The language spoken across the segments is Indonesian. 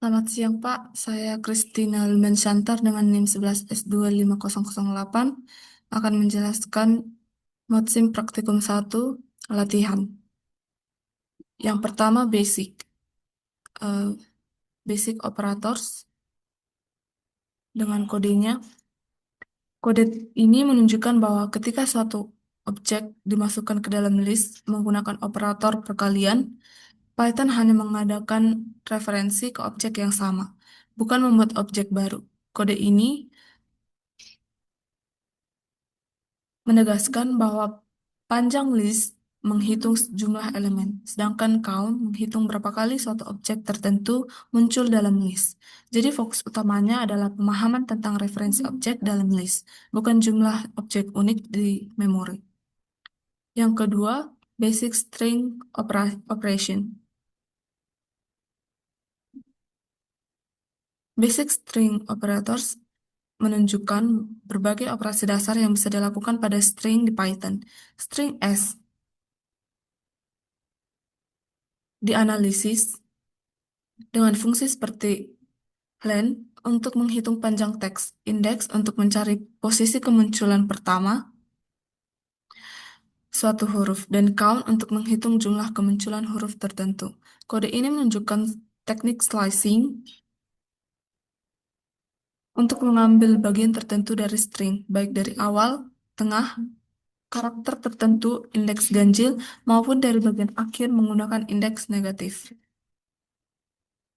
Selamat siang, Pak. Saya Christina Shantar dengan NIM 11S25008 akan menjelaskan Motsim Praktikum 1 latihan. Yang pertama Eh, basic operators dengan kodenya. Kode ini menunjukkan bahwa ketika suatu objek dimasukkan ke dalam list menggunakan operator perkalian, Python hanya mengadakan referensi ke objek yang sama, bukan membuat objek baru. Kode ini menegaskan bahwa panjang list menghitung jumlah elemen, sedangkan count menghitung berapa kali suatu objek tertentu muncul dalam list. Jadi fokus utamanya adalah pemahaman tentang referensi objek dalam list, bukan jumlah objek unik di memori. Yang kedua, basic string operation. Basic string operators menunjukkan berbagai operasi dasar yang bisa dilakukan pada string di Python. String S dianalisis dengan fungsi seperti len untuk menghitung panjang teks, indeks untuk mencari posisi kemunculan pertama suatu huruf, dan count untuk menghitung jumlah kemunculan huruf tertentu. Kode ini menunjukkan teknik slicing untuk mengambil bagian tertentu dari string, baik dari awal, tengah, karakter tertentu, indeks ganjil, maupun dari bagian akhir menggunakan indeks negatif.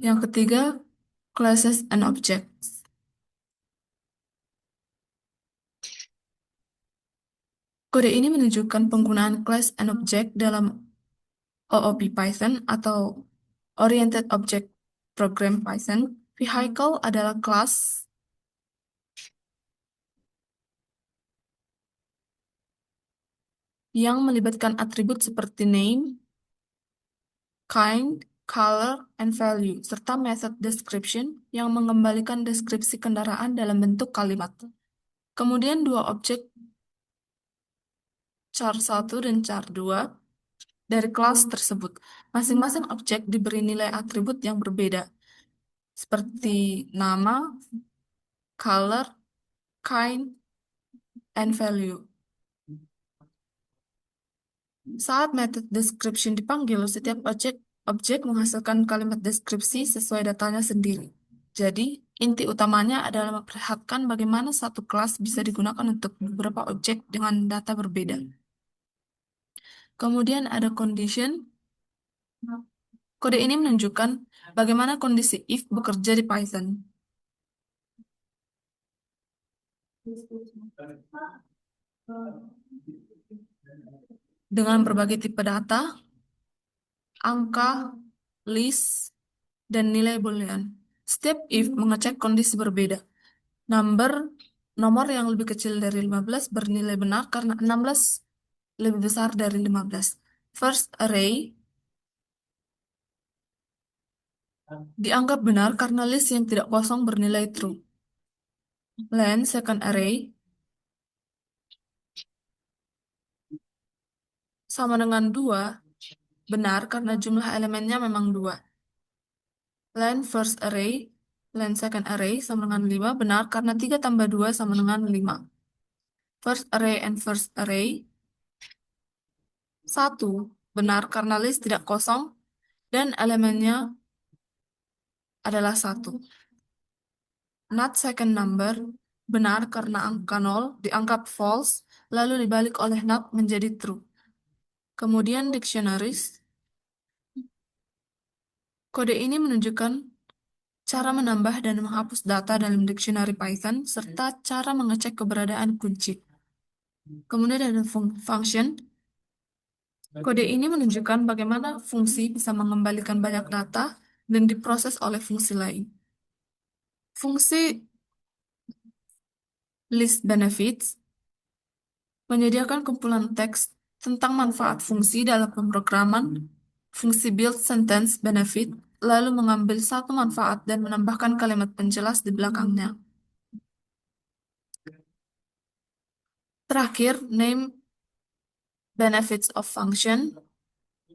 Yang ketiga, classes and objects. Kode ini menunjukkan penggunaan class and object dalam OOP Python atau Oriented Object Program Python. Vehicle adalah kelas yang melibatkan atribut seperti name, kind, color, and value, serta method description yang mengembalikan deskripsi kendaraan dalam bentuk kalimat. Kemudian dua objek char1 dan char2 dari kelas tersebut. Masing-masing objek diberi nilai atribut yang berbeda, seperti nama, color, kind, and value. Saat method description dipanggil, setiap objek menghasilkan kalimat deskripsi sesuai datanya sendiri. Jadi, inti utamanya adalah memperlihatkan bagaimana satu kelas bisa digunakan untuk beberapa objek dengan data berbeda. Kemudian ada condition. Kode ini menunjukkan bagaimana kondisi if bekerja di Python. Dengan berbagai tipe data, angka, list, dan nilai boolean. Setiap if mengecek kondisi berbeda. Nomor yang lebih kecil dari 15 bernilai benar karena 16 lebih besar dari 15. First array dianggap benar karena list yang tidak kosong bernilai true. Len second array sama dengan 2 benar karena jumlah elemennya memang 2. Len first array, len second array sama dengan 5 benar karena 3 tambah 2 sama dengan 5. First array and first array 1 benar karena list tidak kosong dan elemennya adalah 1. Not second number benar karena angka 0 dianggap false lalu dibalik oleh not menjadi true. Kemudian dictionaries. Kode ini menunjukkan cara menambah dan menghapus data dalam dictionary Python serta cara mengecek keberadaan kunci. Kemudian ada function. Kode ini menunjukkan bagaimana fungsi bisa mengembalikan banyak data dan diproses oleh fungsi lain. Fungsi list benefits menyediakan kumpulan teks tentang manfaat fungsi dalam pemrograman. Fungsi build sentence benefit lalu mengambil satu manfaat dan menambahkan kalimat penjelas di belakangnya. Terakhir, name benefits of function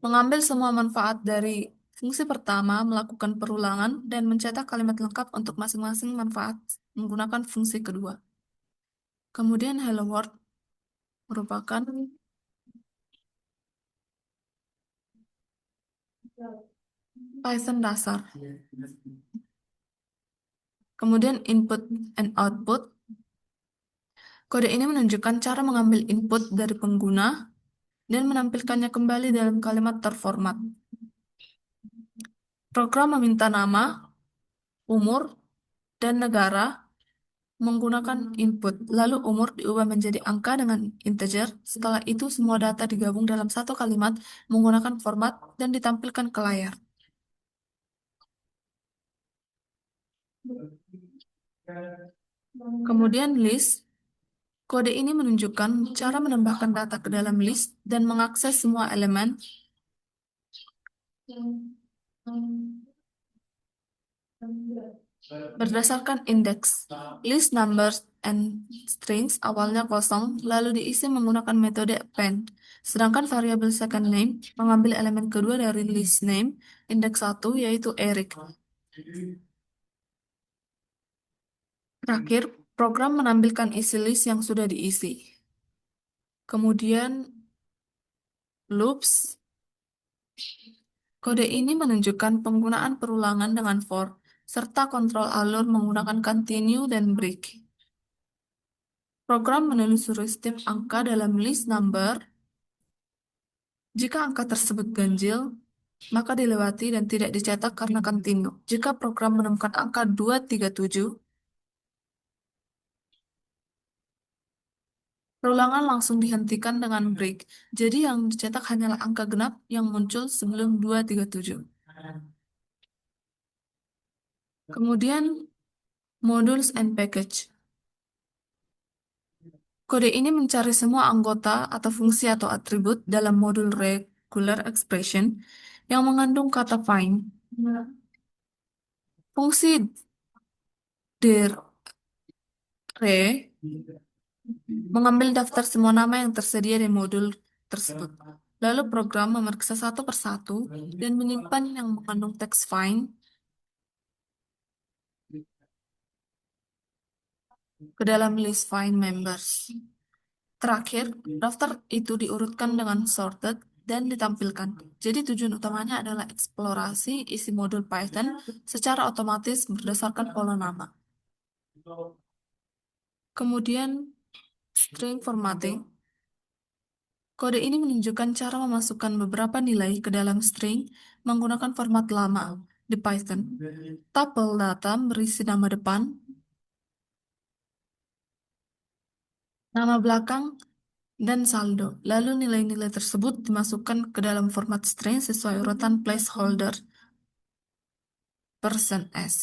mengambil semua manfaat dari Fungsi pertama melakukan perulangan dan mencetak kalimat lengkap untuk masing-masing manfaat menggunakan fungsi kedua. Kemudian Hello World merupakan Python dasar. Kemudian input and output. Kode ini menunjukkan cara mengambil input dari pengguna dan menampilkannya kembali dalam kalimat terformat. Program meminta nama, umur, dan negara menggunakan input, lalu umur diubah menjadi angka dengan integer. Setelah itu, semua data digabung dalam satu kalimat menggunakan format dan ditampilkan ke layar. Kemudian list. Kode ini menunjukkan cara menambahkan data ke dalam list dan mengakses semua elemen berdasarkan indeks. List numbers and strings awalnya kosong, lalu diisi menggunakan metode append. Sedangkan variabel second name mengambil elemen kedua dari list name, indeks 1, yaitu Eric. Terakhir, program menampilkan isi list yang sudah diisi. Kemudian, loops. Kode ini menunjukkan penggunaan perulangan dengan for, serta kontrol alur menggunakan continue dan break. Program menelusuri setiap angka dalam list number. Jika angka tersebut ganjil, maka dilewati dan tidak dicetak karena continue. Jika program menemukan angka 237, perulangan langsung dihentikan dengan break. Jadi yang dicetak hanyalah angka genap yang muncul sebelum 237. Kemudian, modules and package. Kode ini mencari semua anggota atau fungsi atau atribut dalam modul regular expression yang mengandung kata find. Fungsi dir mengambil daftar semua nama yang tersedia di modul tersebut. Lalu program memeriksa satu persatu dan menyimpan yang mengandung teks find ke dalam list find members. Terakhir, daftar itu diurutkan dengan sorted dan ditampilkan. Jadi tujuan utamanya adalah eksplorasi isi modul Python secara otomatis berdasarkan pola nama. Kemudian, string formatting. Kode ini menunjukkan cara memasukkan beberapa nilai ke dalam string menggunakan format lama di Python. Tuple data berisi nama depan, nama belakang, dan saldo. Lalu nilai-nilai tersebut dimasukkan ke dalam format string sesuai urutan placeholder %s.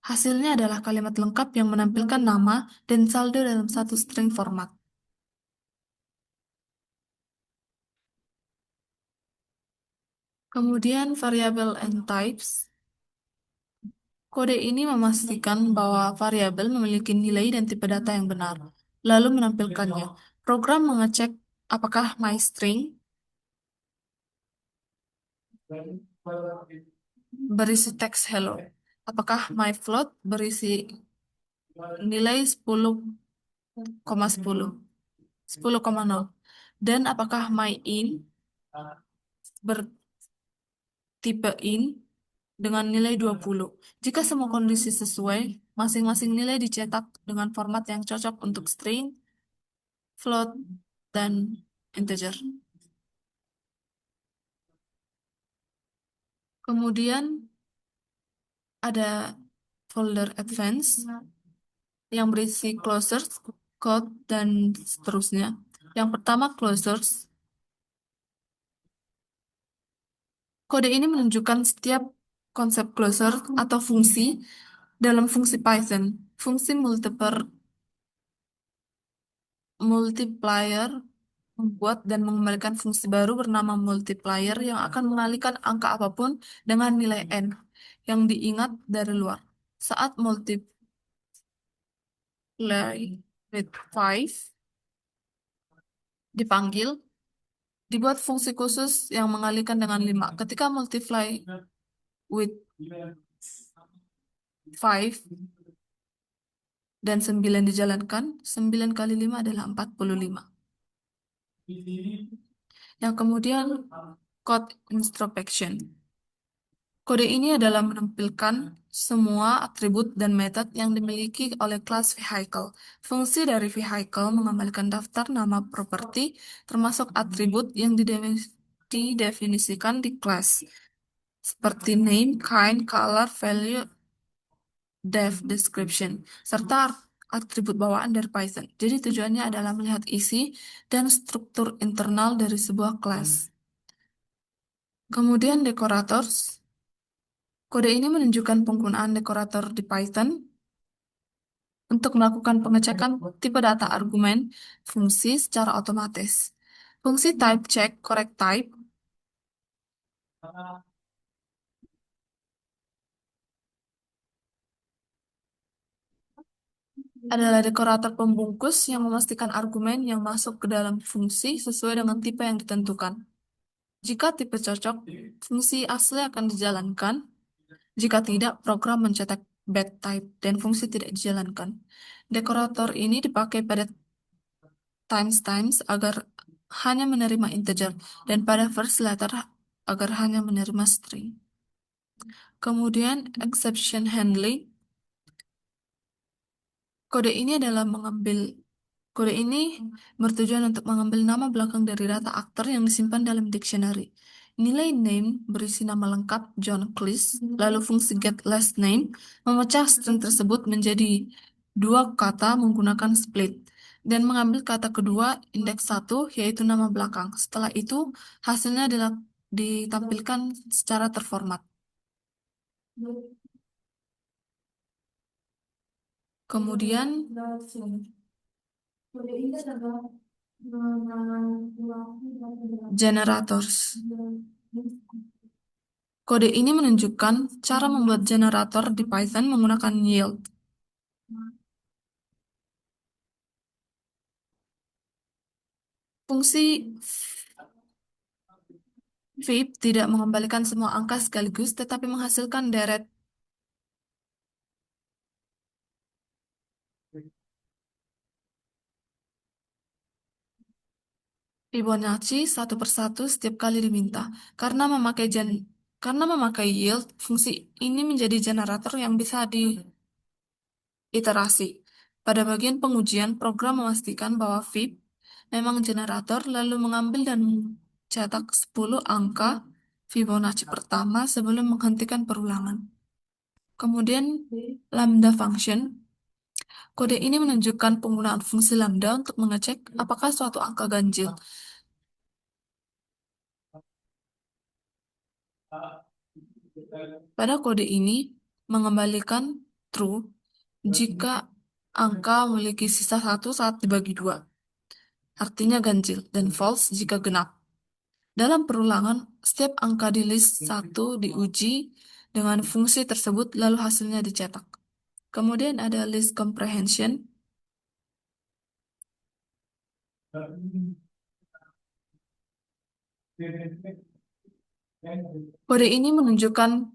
Hasilnya adalah kalimat lengkap yang menampilkan nama dan saldo dalam satu string format. Kemudian variable and types. Kode ini memastikan bahwa variabel memiliki nilai dan tipe data yang benar, lalu menampilkannya. Program mengecek apakah myString berisi teks hello, apakah myFloat berisi nilai 10,10, 10,0, dan apakah myInt bertipe int dengan nilai 20. Jika semua kondisi sesuai, masing-masing nilai dicetak dengan format yang cocok untuk string, float, dan integer. Kemudian ada folder advance yang berisi closures, code, dan seterusnya. Yang pertama closures. Kode ini menunjukkan setiap konsep closure atau fungsi dalam fungsi Python. Fungsi multiplier membuat dan mengembalikan fungsi baru bernama multiplier yang akan mengalihkan angka apapun dengan nilai n yang diingat dari luar. Saat multiply with 5 dipanggil, Dibuat fungsi khusus yang mengalihkan dengan 5. Ketika multiply with 5 dan 9 dijalankan, 9 kali 5 adalah 45. Yang kemudian code introspection. Kode ini adalah menampilkan semua atribut dan metode yang dimiliki oleh kelas vehicle. Fungsi dari vehicle mengembalikan daftar nama properti, termasuk atribut yang didefinisikan di kelas, seperti name, kind, color, value, def, description, serta atribut bawaan dari Python. Jadi tujuannya adalah melihat isi dan struktur internal dari sebuah kelas. Kemudian decorators. Kode ini menunjukkan penggunaan dekorator di Python untuk melakukan pengecekan tipe data argumen fungsi secara otomatis. Fungsi type check correct type adalah dekorator pembungkus yang memastikan argumen yang masuk ke dalam fungsi sesuai dengan tipe yang ditentukan. Jika tipe cocok, fungsi asli akan dijalankan. Jika tidak, program mencetak bad type dan fungsi tidak dijalankan. Dekorator ini dipakai pada times agar hanya menerima integer dan pada first letter agar hanya menerima string. Kemudian exception handling. Kode ini adalah mengambil Kode ini bertujuan untuk mengambil nama belakang dari data aktor yang disimpan dalam dictionary. Nilai name berisi nama lengkap John Cleese, lalu fungsi get last name memecah string tersebut menjadi dua kata menggunakan split dan mengambil kata kedua indeks 1 yaitu nama belakang. Setelah itu hasilnya ditampilkan secara terformat. Kemudian generators. Kode ini menunjukkan cara membuat generator di Python menggunakan yield. Fungsi flip tidak mengembalikan semua angka sekaligus, tetapi menghasilkan deret Fibonacci satu persatu setiap kali diminta. Karena memakai yield, fungsi ini menjadi generator yang bisa diiterasi. Pada bagian pengujian, program memastikan bahwa fib memang generator, lalu mengambil dan mencetak 10 angka Fibonacci pertama sebelum menghentikan perulangan. Kemudian lambda function. Kode ini menunjukkan penggunaan fungsi lambda untuk mengecek apakah suatu angka ganjil. Pada kode ini mengembalikan true jika angka memiliki sisa 1 saat dibagi 2, artinya ganjil, dan false jika genap. Dalam perulangan, setiap angka di list 1 diuji dengan fungsi tersebut lalu hasilnya dicetak. Kemudian ada list comprehension. Kode ini menunjukkan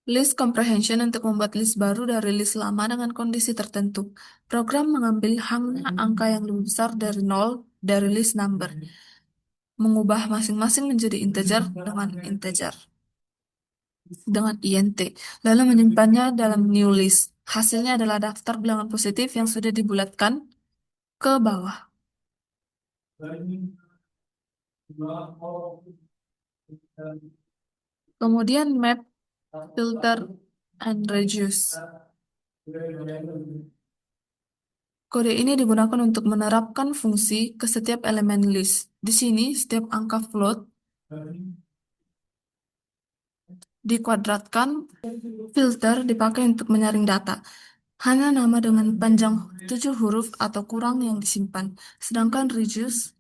list comprehension untuk membuat list baru dari list lama dengan kondisi tertentu. Program mengambil hanya angka yang lebih besar dari 0 dari list number, mengubah masing-masing menjadi integer dengan int, lalu menyimpannya dalam new list. Hasilnya adalah daftar bilangan positif yang sudah dibulatkan ke bawah. Kemudian map, filter, and reduce. Kode ini digunakan untuk menerapkan fungsi ke setiap elemen list. Di sini, setiap angka float dikuadratkan. Filter dipakai untuk menyaring data. Hanya nama dengan panjang 7 huruf atau kurang yang disimpan. Sedangkan reduce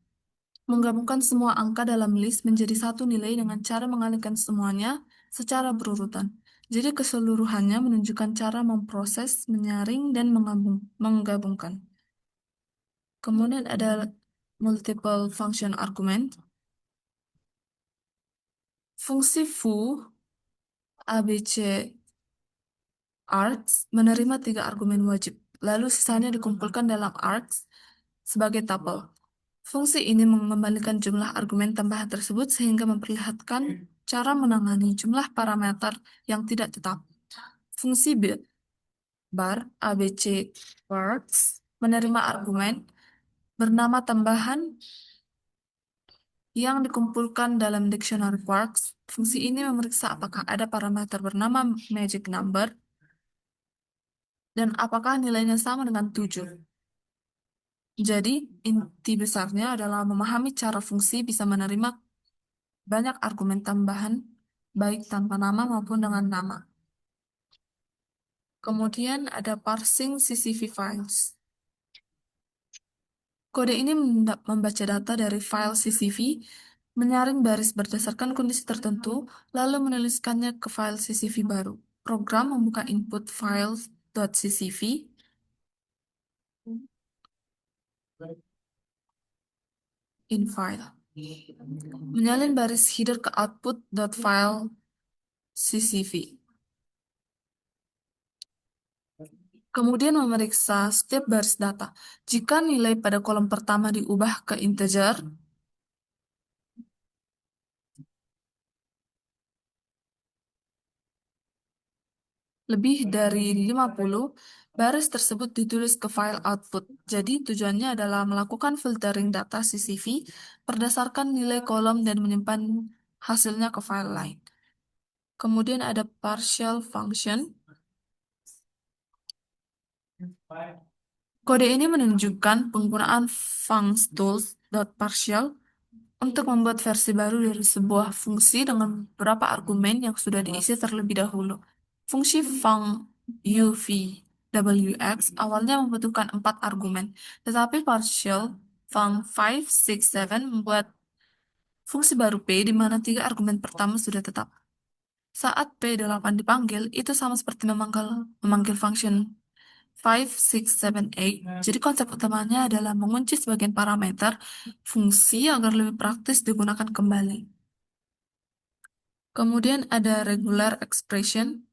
menggabungkan semua angka dalam list menjadi satu nilai dengan cara mengalihkan semuanya secara berurutan. Jadi keseluruhannya menunjukkan cara memproses, menyaring, dan menggabungkan. Kemudian ada multiple function argument. Fungsi foo ABC args menerima 3 argumen wajib, lalu sisanya dikumpulkan dalam args sebagai tuple. Fungsi ini mengembalikan jumlah argumen tambahan tersebut sehingga memperlihatkan cara menangani jumlah parameter yang tidak tetap. Fungsi bar ABC words menerima argumen bernama tambahan yang dikumpulkan dalam dictionary quarks. Fungsi ini memeriksa apakah ada parameter bernama magic number dan apakah nilainya sama dengan 7. Jadi, inti besarnya adalah memahami cara fungsi bisa menerima banyak argumen tambahan, baik tanpa nama maupun dengan nama. Kemudian ada parsing CSV files. Kode ini membaca data dari file CSV, menyaring baris berdasarkan kondisi tertentu, lalu menuliskannya ke file CSV baru. Program membuka input files.csv in file. Menyalin baris header ke output.file CSV. Kemudian memeriksa setiap baris data. Jika nilai pada kolom pertama diubah ke integer, lebih dari 50, baris tersebut ditulis ke file output. Jadi tujuannya adalah melakukan filtering data CSV berdasarkan nilai kolom dan menyimpan hasilnya ke file lain. Kemudian ada partial function. Kode ini menunjukkan penggunaan functools.partial untuk membuat versi baru dari sebuah fungsi dengan beberapa argumen yang sudah diisi terlebih dahulu. Fungsi func awalnya membutuhkan 4 argumen, tetapi partial func567 membuat fungsi baru P di mana 3 argumen pertama sudah tetap. Saat P8 dipanggil, itu sama seperti memanggil function 5, 6, 7, 8. Jadi konsep utamanya adalah mengunci sebagian parameter fungsi agar lebih praktis digunakan kembali. Kemudian ada regular expression.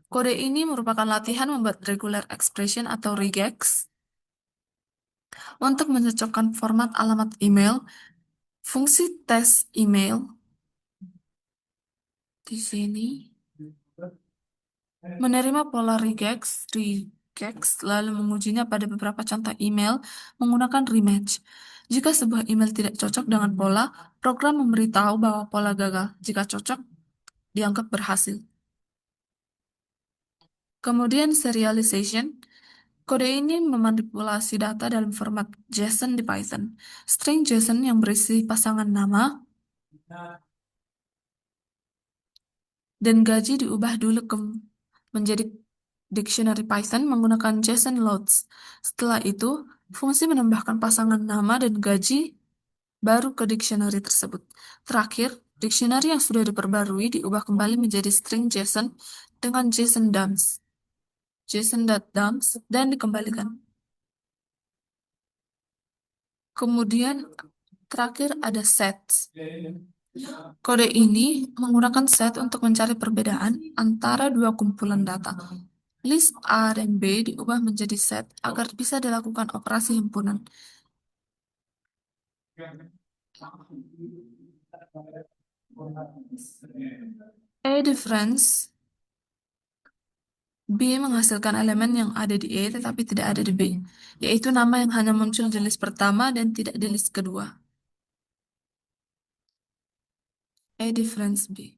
Kode ini merupakan latihan membuat regular expression atau regex untuk mencocokkan format alamat email. Fungsi tes email di sini menerima pola regex, lalu mengujinya pada beberapa contoh email menggunakan rematch. Jika sebuah email tidak cocok dengan pola, program memberitahu bahwa pola gagal. Jika cocok, dianggap berhasil. Kemudian serialization. Kode ini memanipulasi data dalam format JSON di Python. String JSON yang berisi pasangan nama dan gaji diubah dulu menjadi dictionary Python menggunakan JSON loads. Setelah itu, fungsi menambahkan pasangan nama dan gaji baru ke dictionary tersebut. Terakhir, dictionary yang sudah diperbarui diubah kembali menjadi string JSON dengan JSON.dumps dan dikembalikan. Kemudian terakhir ada sets. Kode ini menggunakan set untuk mencari perbedaan antara dua kumpulan data. List A dan B diubah menjadi set agar bisa dilakukan operasi himpunan. A difference B menghasilkan elemen yang ada di E tetapi tidak ada di B, yaitu nama yang hanya muncul di list pertama dan tidak di list kedua. A difference B.